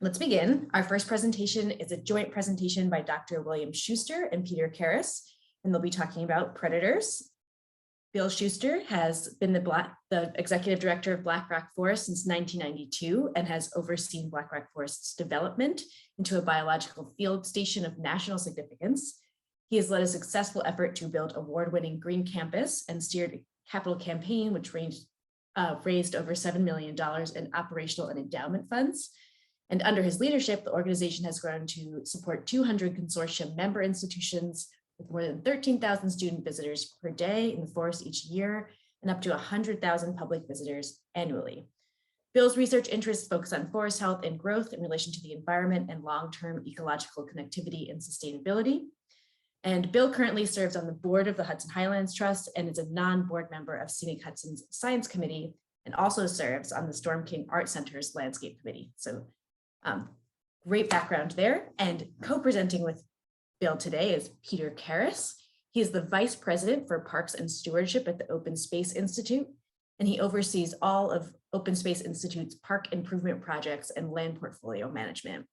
Let's begin. Our first presentation is a joint presentation by Dr. William Schuster and Peter Karras, and they'll be talking about predators. Bill Schuster has been the executive director of Black Rock Forest since 1992 and has overseen Black Rock Forest's development into a biological field station of national significance. He has led a successful effort to build award-winning Green Campus and steered a capital campaign which raised over $7 million in operational and endowment funds. And under his leadership, the organization has grown to support 200 consortium member institutions with more than 13,000 student visitors per day in the forest each year and up to 100,000 public visitors annually. Bill's research interests focus on forest health and growth in relation to the environment and long-term ecological connectivity and sustainability. And Bill currently serves on the board of the Hudson Highlands Trust and is a non-board member of Scenic Hudson's Science Committee and also serves on the Storm King Art Center's Landscape Committee. So great background there. And co-presenting with Bill today is Peter Karras. He is the Vice President for Parks and Stewardship at the Open Space Institute, and he oversees all of Open Space Institute's park improvement projects and land portfolio management.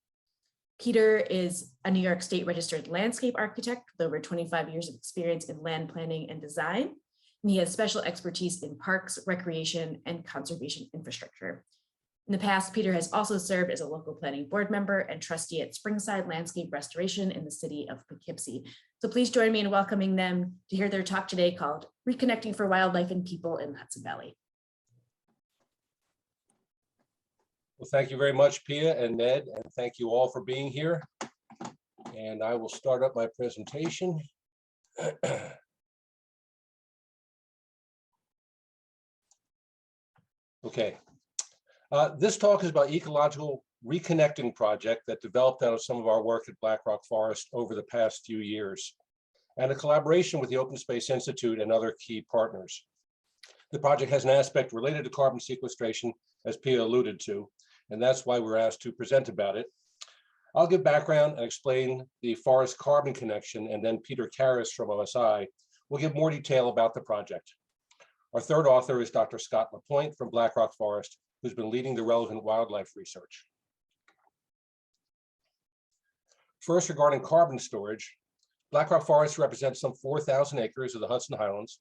Peter is a New York State registered landscape architect with over 25 years of experience in land planning and design, and he has special expertise in parks, recreation, and conservation infrastructure. In the past, Peter has also served as a local planning board member and trustee at Springside Landscape Restoration in the city of Poughkeepsie. So please join me in welcoming them to hear their talk today called Reconnecting for Wildlife and People in the Hudson Valley. Well, thank you very much, Pia and Ned, and thank you all for being here. And I will start up my presentation. Okay. This talk is about ecological reconnecting project that developed out of some of our work at Black Rock Forest over the past few years, and a collaboration with the Open Space Institute and other key partners. The project has an aspect related to carbon sequestration, as Pia alluded to, and that's why we're asked to present about it. I'll give background and explain the forest carbon connection, and then Peter Karras from OSI will give more detail about the project. Our third author is Dr. Scott LaPointe from Black Rock Forest, who's been leading the relevant wildlife research. First, regarding carbon storage, Black Rock Forest represents some 4,000 acres of the Hudson Highlands,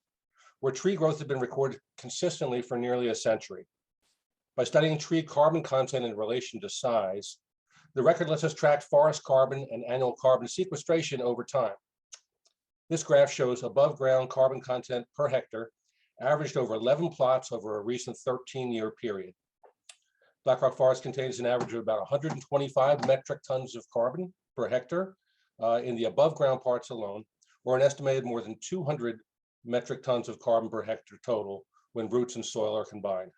where tree growth has been recorded consistently for nearly a century. By studying tree carbon content in relation to size, the record lets us track forest carbon and annual carbon sequestration over time. This graph shows above ground carbon content per hectare, averaged over 11 plots over a recent 13-year period. Black Rock Forest contains an average of about 125 metric tons of carbon per hectare in the above ground parts alone, or an estimated more than 200 metric tons of carbon per hectare total when roots and soil are combined.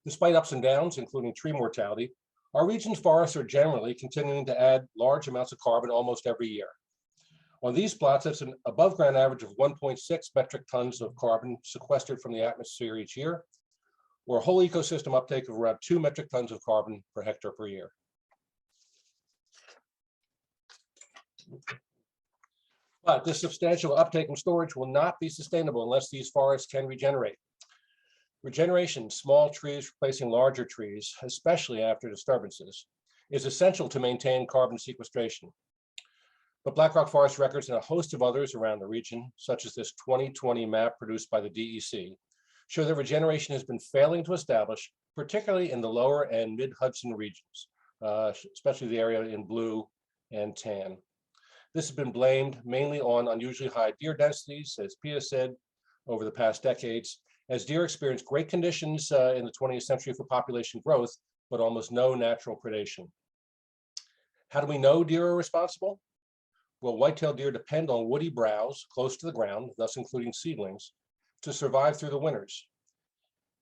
Despite ups and downs, including tree mortality, our region's forests are generally continuing to add large amounts of carbon almost every year. On these plots, that's an above ground average of 1.6 metric tons of carbon sequestered from the atmosphere each year, or a whole ecosystem uptake of around 2 metric tons of carbon per hectare per year. But this substantial uptake and storage will not be sustainable unless these forests can regenerate. Regeneration, small trees replacing larger trees, especially after disturbances, is essential to maintain carbon sequestration. But Black Rock Forest records and a host of others around the region, such as this 2020 map produced by the DEC, show that regeneration has been failing to establish, particularly in the lower and mid-Hudson regions, especially the area in blue and tan. This has been blamed mainly on unusually high deer densities, as Pia said, over the past decades, as deer experienced great conditions in the 20th century for population growth, but almost no natural predation. How do we know deer are responsible? Well, white-tailed deer depend on woody browse close to the ground, thus including seedlings, to survive through the winters.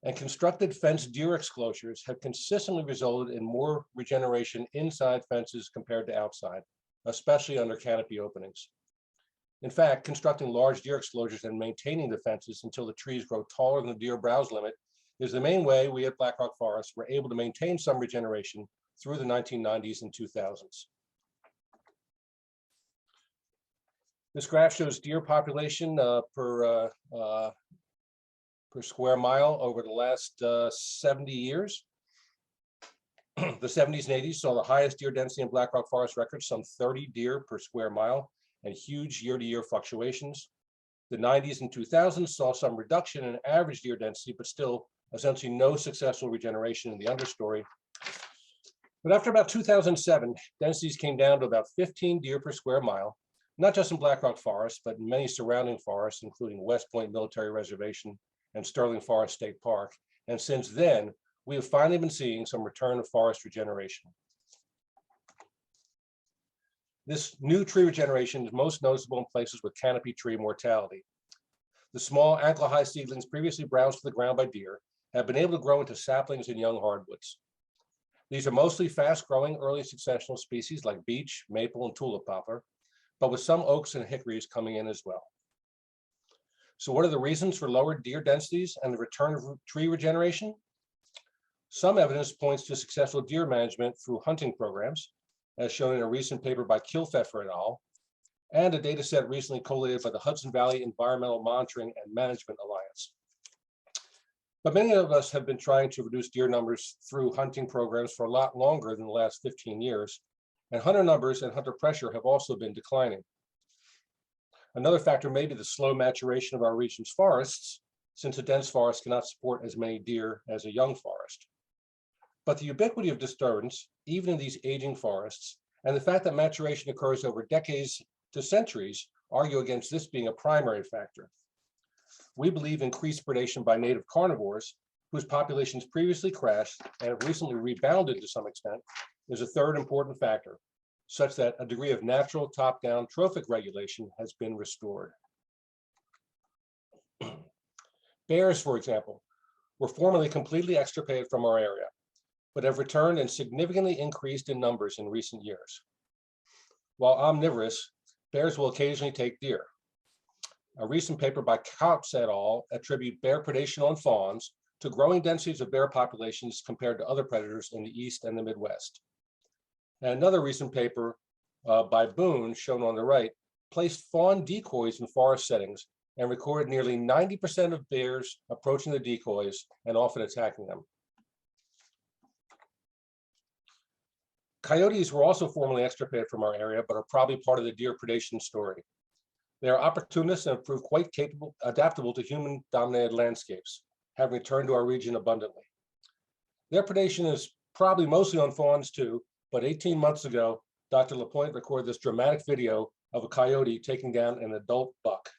And constructed fenced deer exclosures have consistently resulted in more regeneration inside fences compared to outside, especially under canopy openings. In fact, constructing large deer exclosures and maintaining the fences until the trees grow taller than the deer browse limit is the main way we at Black Rock Forest were able to maintain some regeneration through the 1990s and 2000s. This graph shows deer population per square mile over the last 70 years. The 70s and 80s saw the highest deer density in Black Rock Forest records, some 30 deer per square mile, and huge year-to-year fluctuations. The 90s and 2000s saw some reduction in average deer density, but still essentially no successful regeneration in the understory. But after about 2007, densities came down to about 15 deer per square mile, not just in Black Rock Forest, but in many surrounding forests, including West Point Military Reservation and Sterling Forest State Park. And since then, we have finally been seeing some return of forest regeneration. This new tree regeneration is most noticeable in places with canopy tree mortality. The small ankle-high seedlings previously browsed to the ground by deer have been able to grow into saplings and young hardwoods. These are mostly fast-growing early successional species like beech, maple, and tulip poplar, but with some oaks and hickories coming in as well. So what are the reasons for lower deer densities and the return of tree regeneration? Some evidence points to successful deer management through hunting programs, as shown in a recent paper by Kilpfeffer et al., and a data set recently collated by the Hudson Valley Environmental Monitoring and Management Alliance. But many of us have been trying to reduce deer numbers through hunting programs for a lot longer than the last 15 years, and hunter numbers and hunter pressure have also been declining. Another factor may be the slow maturation of our region's forests, since a dense forest cannot support as many deer as a young forest. But the ubiquity of disturbance, even in these aging forests, and the fact that maturation occurs over decades to centuries argue against this being a primary factor. We believe increased predation by native carnivores, whose populations previously crashed and have recently rebounded to some extent, is a third important factor, such that a degree of natural top-down trophic regulation has been restored. Bears, for example, were formerly completely extirpated from our area, but have returned and significantly increased in numbers in recent years. While omnivorous, bears will occasionally take deer. A recent paper by Kautz et al. Attribute bear predation on fawns to growing densities of bear populations compared to other predators in the East and the Midwest. And another recent paper by Boone, shown on the right, placed fawn decoys in forest settings and recorded nearly 90% of bears approaching the decoys and often attacking them. Coyotes were also formerly extirpated from our area, but are probably part of the deer predation story. They are opportunists and have proved quite adaptable to human-dominated landscapes, having returned to our region abundantly. Their predation is probably mostly on fawns too, but 18 months ago, Dr. LaPointe recorded this dramatic video of a coyote taking down an adult buck.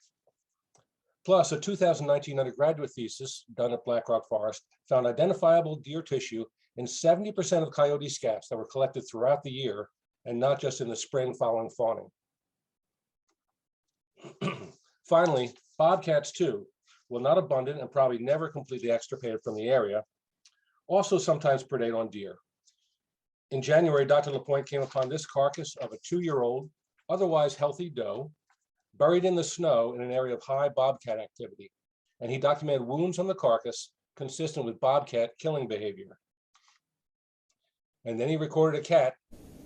Plus, a 2019 undergraduate thesis done at Black Rock Forest found identifiable deer tissue in 70% of coyote scaps that were collected throughout the year and not just in the spring following fawning. Finally, bobcats too, while not abundant and probably never completely extirpated from the area, also sometimes predate on deer. In January, Dr. LaPointe came upon this carcass of a 2-year-old, otherwise healthy doe, buried in the snow in an area of high bobcat activity, and he documented wounds on the carcass consistent with bobcat killing behavior. And then he recorded a cat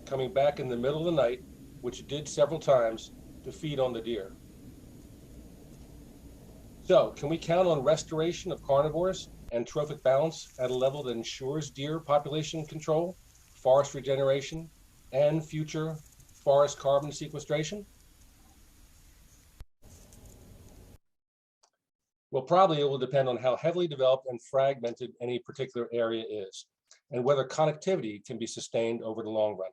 coming back in the middle of the night, which it did several times to feed on the deer. So, can we count on restoration of carnivores and trophic balance at a level that ensures deer population control, forest regeneration, and future forest carbon sequestration? Well, probably it will depend on how heavily developed and fragmented any particular area is, and whether connectivity can be sustained over the long run.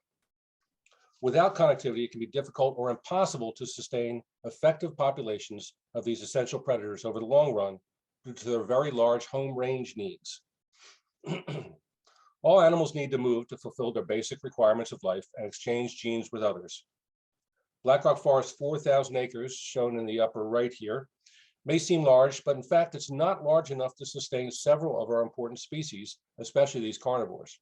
Without connectivity, it can be difficult or impossible to sustain effective populations of these essential predators over the long run due to their very large home range needs. All animals need to move to fulfill their basic requirements of life and exchange genes with others. Black Rock Forest's 4,000 acres, shown in the upper right here, may seem large, but in fact, it's not large enough to sustain several of our important species, especially these carnivores.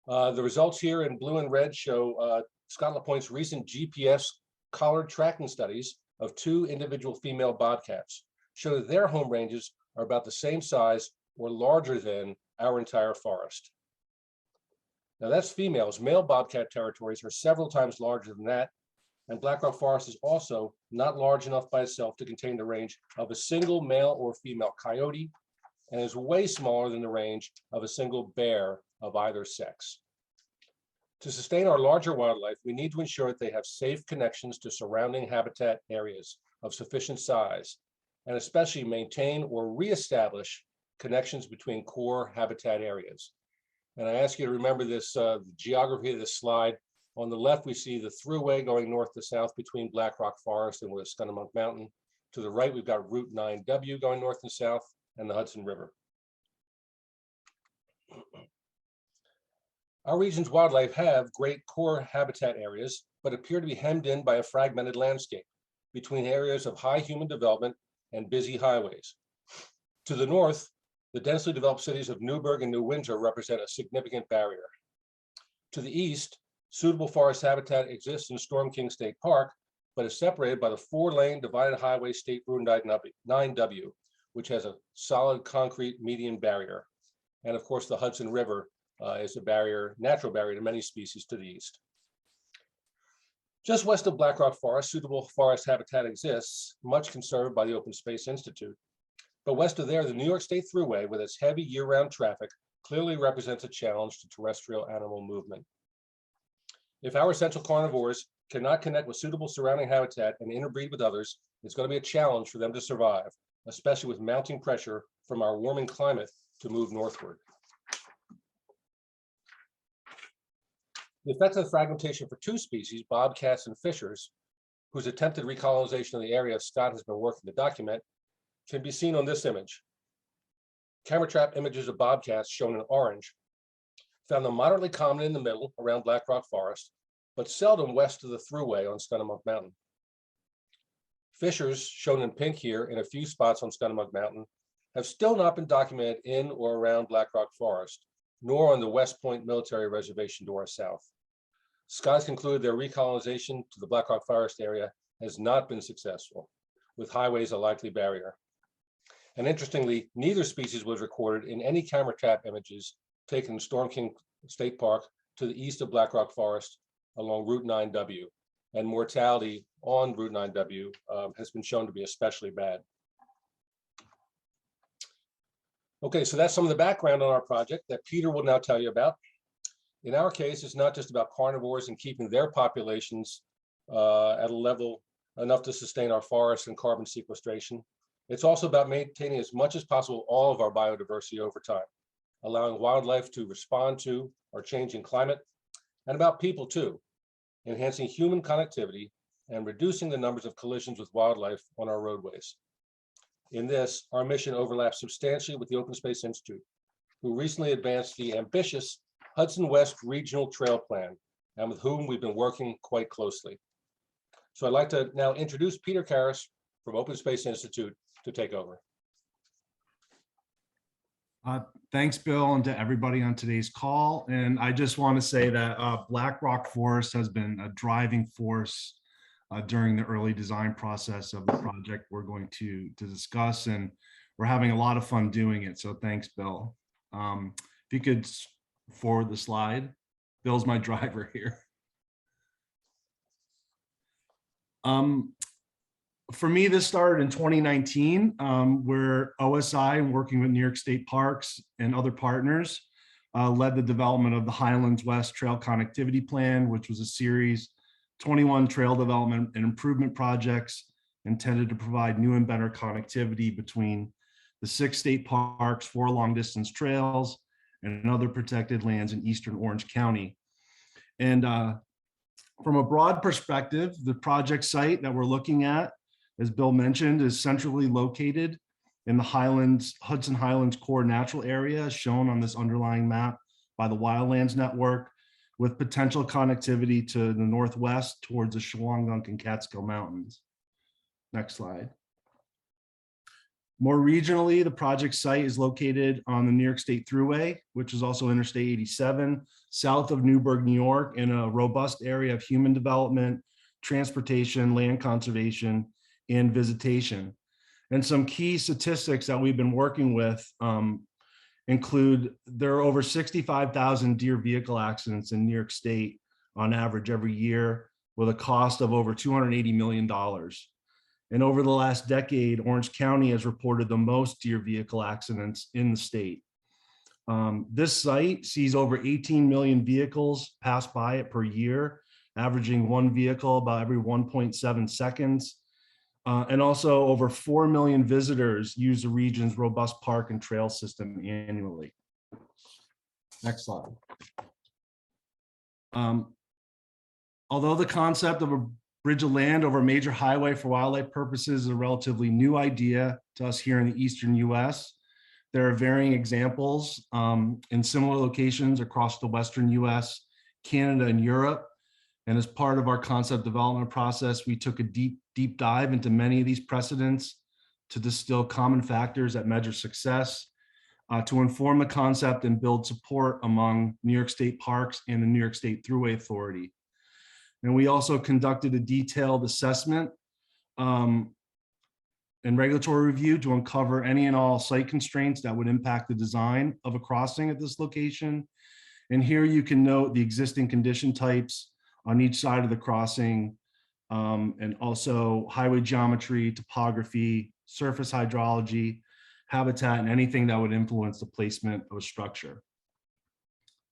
The results here in blue and red show Scott LaPointe's recent GPS collared tracking studies of 2 individual female bobcats show that their home ranges are about the same size or larger than our entire forest. Now that's females. Male bobcat territories are several times larger than that, and Black Rock Forest is also not large enough by itself to contain the range of a single male or female coyote, and is way smaller than the range of a single bear of either sex. To sustain our larger wildlife, we need to ensure that they have safe connections to surrounding habitat areas of sufficient size, and especially maintain or reestablish connections between core habitat areas. And I ask you to remember this, the geography of this slide. On the left, we see the Thruway going north to south between Black Rock Forest and Scudamounk Mountain. To the right, we've got Route 9W going north and south, and the Hudson River. Our region's wildlife have great core habitat areas, but appear to be hemmed in by a fragmented landscape between areas of high human development and busy highways. To the north, the densely developed cities of Newburgh and New Windsor represent a significant barrier. To the east, suitable forest habitat exists in Storm King State Park, but is separated by the 4-lane divided highway State Route 9W, which has a solid concrete median barrier. And of course, the Hudson River is a barrier, natural barrier to many species to the east. Just west of Black Rock Forest, suitable forest habitat exists, much conserved by the Open Space Institute. But west of there, the New York State Thruway, with its heavy year-round traffic, clearly represents a challenge to terrestrial animal movement. If our essential carnivores cannot connect with suitable surrounding habitat and interbreed with others, it's going to be a challenge for them to survive, especially with mounting pressure from our warming climate to move northward. The effects of fragmentation for 2 species, bobcats and fishers, whose attempted recolonization of the area Scott has been working to document, can be seen on this image. Camera trap images of bobcats shown in orange found them moderately common in the middle around Black Rock Forest, but seldom west of the Thruway on Scudamounk Mountain. Fishers, shown in pink here in a few spots on Scudamounk Mountain, have still not been documented in or around Black Rock Forest, nor on the West Point Military Reservation to our south. Scott concluded their recolonization to the Black Rock Forest area has not been successful, with highways a likely barrier. And interestingly, neither species was recorded in any camera trap images taken in Storm King State Park to the east of Black Rock Forest along Route 9W. And mortality on Route 9W has been shown to be especially bad. Okay, so that's some of the background on our project that Peter will now tell you about. In our case, it's not just about carnivores and keeping their populations at a level enough to sustain our forests and carbon sequestration. It's also about maintaining as much as possible all of our biodiversity over time, allowing wildlife to respond to our changing climate, and about people too, enhancing human connectivity and reducing the numbers of collisions with wildlife on our roadways. In this, our mission overlaps substantially with the Open Space Institute, who recently advanced the ambitious Hudson West Regional Trail Plan, and with whom we've been working quite closely. So I'd like to now introduce Peter Karras from Open Space Institute to take over. Thanks, Bill, and to everybody on today's call. And I just want to say that Black Rock Forest has been a driving force during the early design process of the project we're going to discuss, and we're having a lot of fun doing it. So thanks, Bill. If you could forward the slide. Bill's my driver here. For me, this started in 2019, where OSI, and working with New York State Parks and other partners, led the development of the Highlands West Trail Connectivity Plan, which was a series 21 trail development and improvement projects intended to provide new and better connectivity between the 6 state parks, 4 long distance trails, and other protected lands in Eastern Orange County. And from a broad perspective, the project site that we're looking at, as Bill mentioned, is centrally located in the Hudson Highlands Core Natural Area, shown on this underlying map by the Wildlands Network, with potential connectivity to the northwest towards the Shawangunk and Catskill Mountains. Next slide. More regionally, the project site is located on the New York State Thruway, which is also Interstate 87, south of Newburgh, New York, in a robust area of human development, transportation, land conservation, and visitation. And some key statistics that we've been working with include there are over 65,000 deer vehicle accidents in New York State on average every year, with a cost of over $280 million. And over the last decade, Orange County has reported the most deer vehicle accidents in the state. This site sees over 18 million vehicles pass by it per year, averaging one vehicle about every 1.7 seconds. And also over 4 million visitors use the region's robust park and trail system annually. Next slide. Although the concept of a bridge of land over a major highway for wildlife purposes is a relatively new idea to us here in the Eastern US, there are varying examples in similar locations across the Western US, Canada, and Europe. And as part of our concept development process, we took a deep dive into many of these precedents to distill common factors that measure success, to inform the concept and build support among New York State Parks and the New York State Thruway Authority. And we also conducted a detailed assessment and regulatory review to uncover any and all site constraints that would impact the design of a crossing at this location. And here you can note the existing condition types on each side of the crossing, and also highway geometry, topography, surface hydrology, habitat, and anything that would influence the placement of a structure.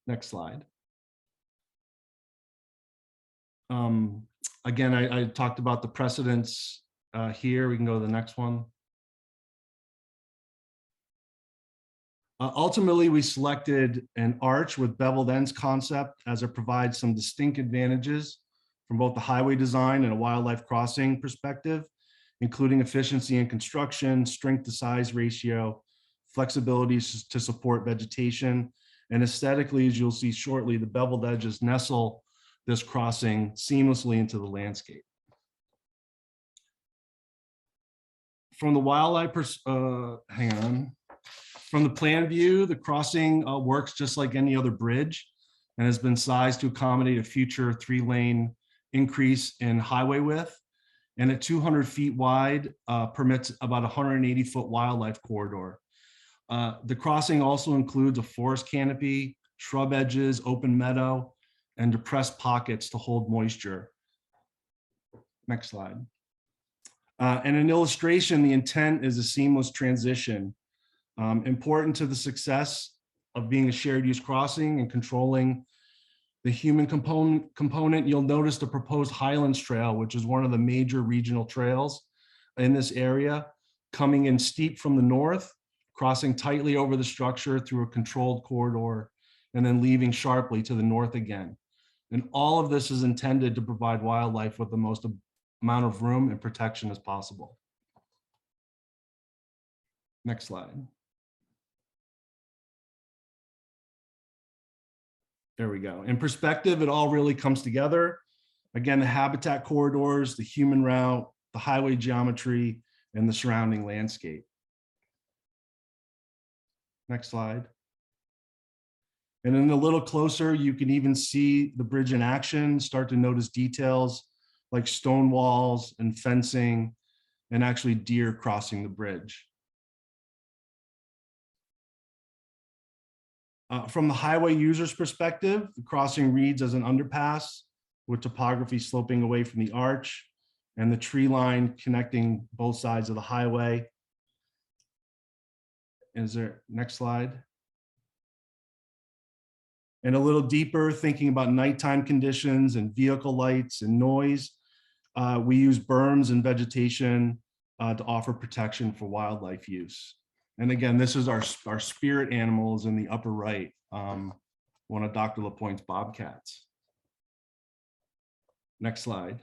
Next slide. Again, I talked about the precedents here. We can go to the next one. Ultimately, we selected an arch with beveled ends concept as it provides some distinct advantages from both the highway design and a wildlife crossing perspective, including efficiency in construction, strength to size ratio, flexibility to support vegetation, and aesthetically, as you'll see shortly, the beveled edges nestle this crossing seamlessly into the landscape. From the wildlife, From the plan view, the crossing works just like any other bridge and has been sized to accommodate a future 3-lane increase in highway width. And at 200 feet wide, permits about 180-foot wildlife corridor. The crossing also includes a forest canopy, shrub edges, open meadow, and depressed pockets to hold moisture. Next slide. And an illustration, the intent is a seamless transition. Important to the success of being a shared use crossing and controlling the human component, you'll notice the proposed Highlands Trail, which is one of the major regional trails in this area, coming in steep from the north, crossing tightly over the structure through a controlled corridor, and then leaving sharply to the north again. And all of this is intended to provide wildlife with the most amount of room and protection as possible. Next slide. There we go. In perspective, it all really comes together. Again, the habitat corridors, the human route, the highway geometry, and the surrounding landscape. Next slide. And then a little closer, you can even see the bridge in action, start to notice details like stone walls and fencing, and actually deer crossing the bridge. From the highway user's perspective, the crossing reads as an underpass with topography sloping away from the arch and the tree line connecting both sides of the highway. Is there, next slide. And a little deeper, thinking about nighttime conditions and vehicle lights and noise, we use berms and vegetation to offer protection for wildlife use. And again, this is our spirit animals in the upper right, one of Dr. LaPointe's bobcats. Next slide.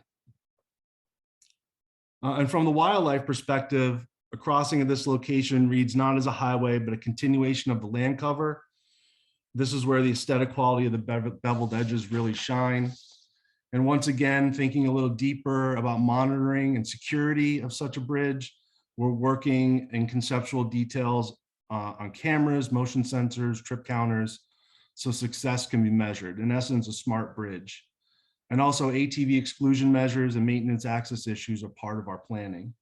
And from the wildlife perspective, a crossing at this location reads not as a highway, but a continuation of the land cover. This is where the aesthetic quality of the beveled edges really shine. And once again, thinking a little deeper about monitoring and security of such a bridge, we're working in conceptual details on cameras, motion sensors, trip counters, so success can be measured. In essence, a smart bridge. And also ATV exclusion measures and maintenance access issues are part of our planning.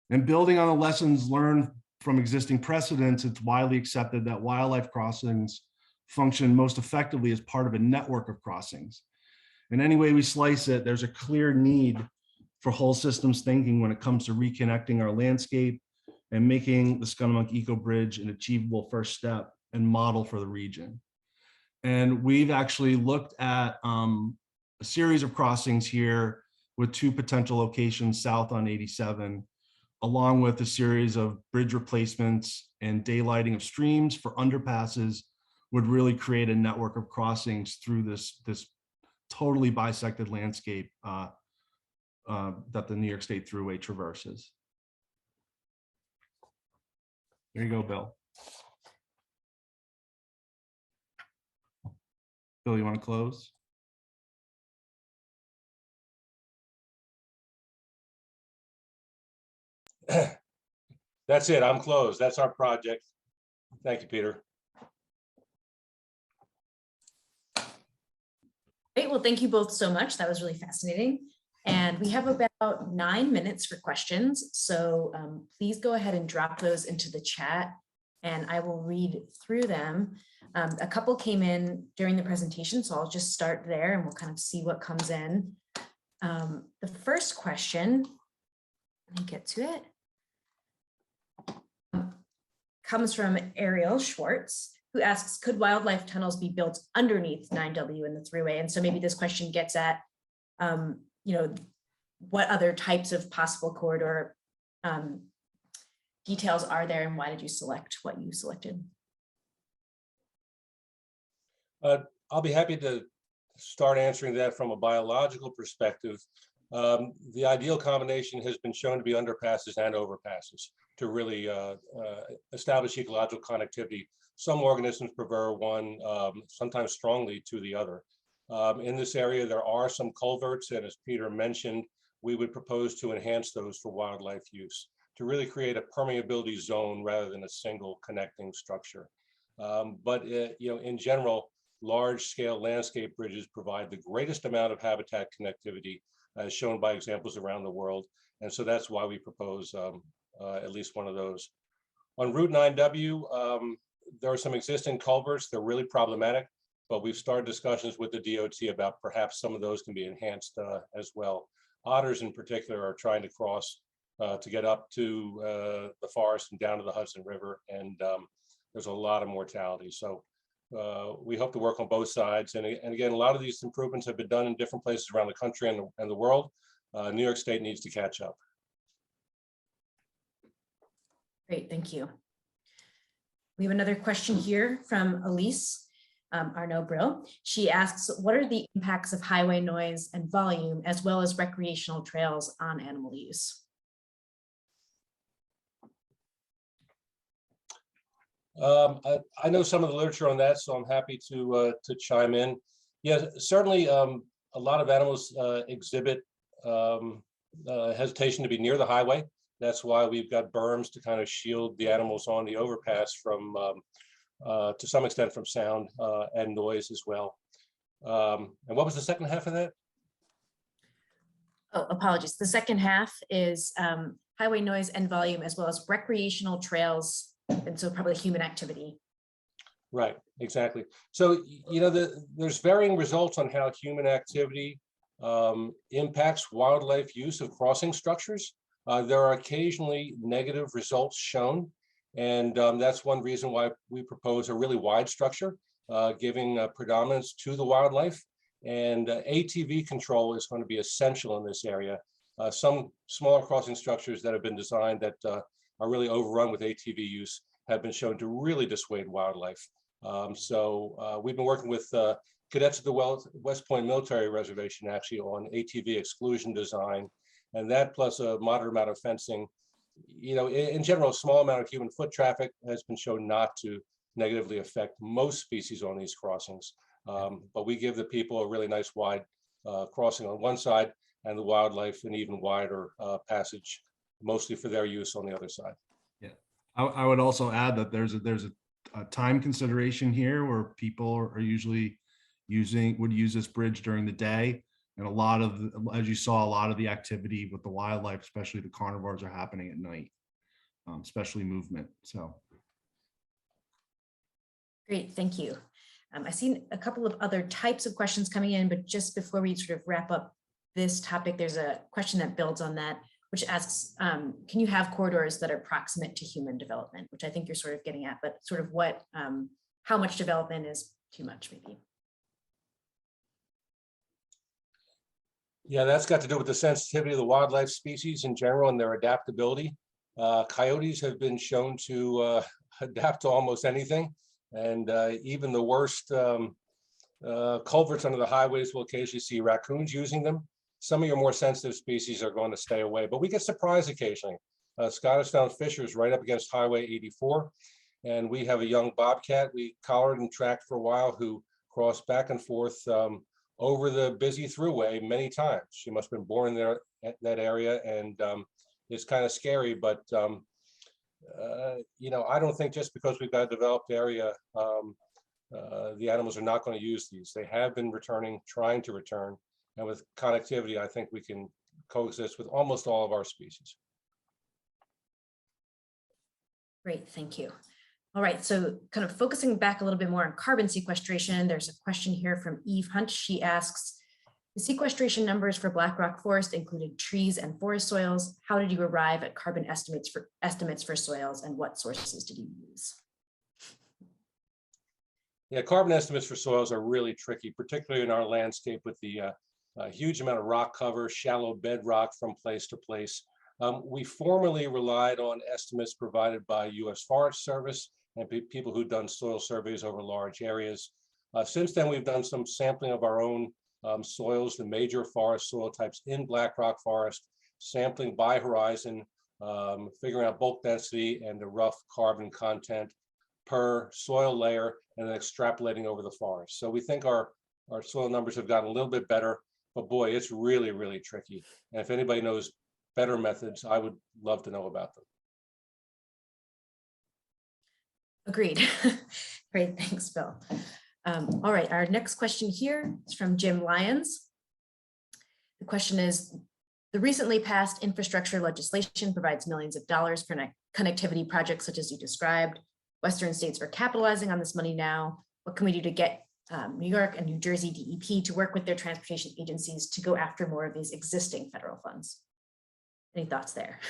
And building on the lessons learned from existing precedents, it's widely accepted that wildlife crossings function most effectively as part of a network of crossings. And any way we slice it, there's a clear need for whole systems thinking when it comes to reconnecting our landscape and making the Scunnamunk Eco Bridge an achievable first step and model for the region. And we've actually looked at a series of crossings here with 2 potential locations south on 87, along with a series of bridge replacements and daylighting of streams for underpasses would really create a network of crossings through this totally bisected landscape that the New York State Thruway traverses. There you go, Bill. Bill, you want to close? That's it. I'm closed. That's our project. Thank you, Peter. Great. Well, thank you both so much. That was really fascinating. And we have about 9 minutes for questions. So please go ahead and drop those into the chat and I will read through them. A couple came in during the presentation, so I'll just start there and we'll kind of see what comes in. The first question, let me get to it, comes from Ariel Schwartz, who asks, could wildlife tunnels be built underneath 9W in the Thruway? And so maybe this question gets at, what other types of possible corridor details are there and why did you select what you selected? I'll be happy to start answering that from a biological perspective. The ideal combination has been shown to be underpasses and overpasses to really establish ecological connectivity. Some organisms prefer one, sometimes strongly to the other. In this area, there are some culverts, and as Peter mentioned, we would propose to enhance those for wildlife use to really create a permeability zone rather than a single connecting structure. In general, large-scale landscape bridges provide the greatest amount of habitat connectivity, as shown by examples around the world, and so that's why we propose at least one of those. On Route 9W, there are some existing culverts. They're really problematic, but we've started discussions with the DOT about perhaps some of those can be enhanced as well. Otters in particular are trying to cross to get up to the forest and down to the Hudson River, and there's a lot of mortality. So we hope to work on both sides. And again, a lot of these improvements have been done in different places around the country and the world. New York State needs to catch up. Great, thank you. We have another question here from Elise Arnaud-Brill. She asks, what are the impacts of highway noise and volume as well as recreational trails on animal use? I know some of the literature on that, so I'm happy to chime in. Yeah, certainly a lot of animals exhibit hesitation to be near the highway. That's why we've got berms to kind of shield the animals on the overpass from, to some extent, from sound and noise as well. And what was the second half of that? Oh, apologies. The second half is highway noise and volume as well as recreational trails, and so probably human activity. Right, exactly. So, there's varying results on how human activity impacts wildlife use of crossing structures. There are occasionally negative results shown, and that's one reason why we propose a really wide structure, giving predominance to the wildlife. And ATV control is going to be essential in this area. Some smaller crossing structures that have been designed that are really overrun with ATV use have been shown to really dissuade wildlife. We've been working with cadets at the West Point Military Reservation actually on ATV exclusion design, and that plus a moderate amount of fencing. In general, a small amount of human foot traffic has been shown not to negatively affect most species on these crossings. But we give the people a really nice wide crossing on one side and the wildlife an even wider passage, mostly for their use on the other side. Yeah, I would also add that there's a time consideration here where people are usually would use this bridge during the day. And a lot of, as you saw, a lot of the activity with the wildlife, especially the carnivores, are happening at night, especially movement. So. Great, thank you. I've seen a couple of other types of questions coming in, but just before we sort of wrap up this topic, there's a question that builds on that, which asks, can you have corridors that are proximate to human development, which I think you're sort of getting at, but sort of what, how much development is too much maybe? Yeah, that's got to do with the sensitivity of the wildlife species in general and their adaptability. Coyotes have been shown to adapt to almost anything, and even the worst culverts under the highways will occasionally see raccoons using them. Some of your more sensitive species are going to stay away, but we get surprised occasionally. Scottish Down Fishers right up against Highway 84, and we have a young bobcat we collared and tracked for a while who crossed back and forth over the busy thruway many times. She must have been born there at that area, and it's kind of scary, but you know, I don't think just because we've got a developed area, the animals are not going to use these. They have been returning, trying to return, and with connectivity, I think we can coexist with almost all of our species. Great, thank you. All right, so kind of focusing back a little bit more on carbon sequestration, there's a question here from Eve Hunt. She asks, the sequestration numbers for Black Rock Forest included trees and forest soils. How did you arrive at carbon estimates for soils, and what sources did you use? Yeah, carbon estimates for soils are really tricky, particularly in our landscape with the huge amount of rock cover, shallow bedrock from place to place. We formerly relied on estimates provided by U.S. Forest Service and people who've done soil surveys over large areas. Since then, we've done some sampling of our own soils, the major forest soil types in Black Rock Forest, sampling by horizon, figuring out bulk density and the rough carbon content per soil layer, and then extrapolating over the forest. So we think our soil numbers have gotten a little bit better, but boy, it's really, really tricky. And if anybody knows better methods, I would love to know about them. Agreed. Great, thanks, Bill. All right, our next question here is from Jim Lyons. The question is, the recently passed infrastructure legislation provides millions of dollars for connectivity projects such as you described. Western states are capitalizing on this money now. What can we do to get New York and New Jersey DEP to work with their transportation agencies to go after more of these existing federal funds? Any thoughts there?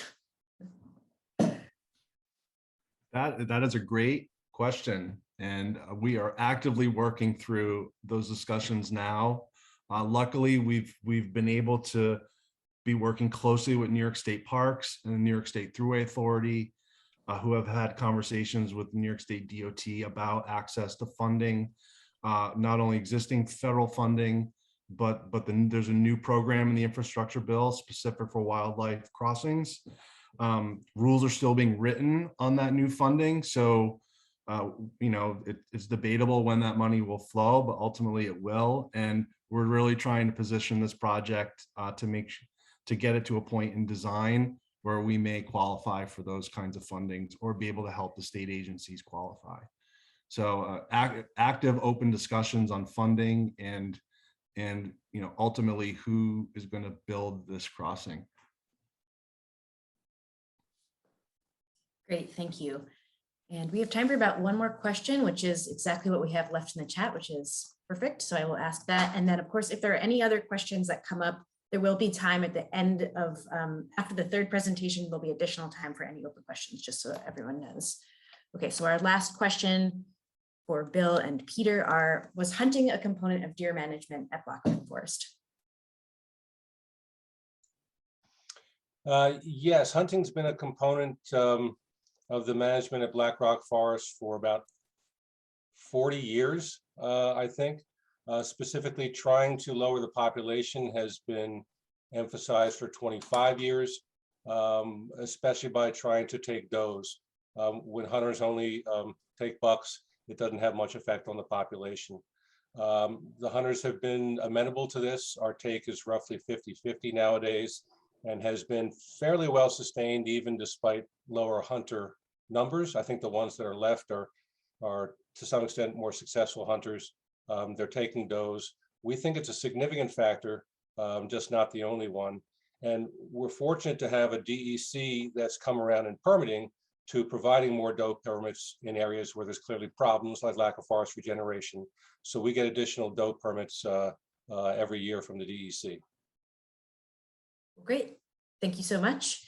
That is a great question, and we are actively working through those discussions now. Luckily, we've been able to be working closely with New York State Parks and the New York State Thruway Authority, who have had conversations with New York State DOT about access to funding, not only existing federal funding, but then there's a new program in the infrastructure bill specific for wildlife crossings. Rules are still being written on that new funding. So, you know, it's debatable when that money will flow, but ultimately it will. And we're really trying to position this project to get it to a point in design where we may qualify for those kinds of fundings or be able to help the state agencies qualify. So active open discussions on funding and you know, ultimately who is going to build this crossing. Great, thank you. And we have time for about one more question, which is exactly what we have left in the chat, which is perfect. So I will ask that. And then of course, if there are any other questions that come up, there will be time at the end of, after the third presentation, there'll be additional time for any open questions, just so everyone knows. Okay, so our last question for Bill and Peter was hunting a component of deer management at Black Rock Forest? Yes, hunting's been a component of the management at Black Rock Forest for about 40 years, I think. Specifically, trying to lower the population has been emphasized for 25 years, especially by trying to take does. When hunters only take bucks, it doesn't have much effect on the population. The hunters have been amenable to this. Our take is roughly 50-50 nowadays and has been fairly well sustained even despite lower hunter numbers. I think the ones that are left are to some extent more successful hunters. They're taking does. We think it's a significant factor, just not the only one. And we're fortunate to have a DEC that's come around in permitting to providing more doe permits in areas where there's clearly problems like lack of forest regeneration. So we get additional doe permits every year from the DEC. Great. Thank you so much.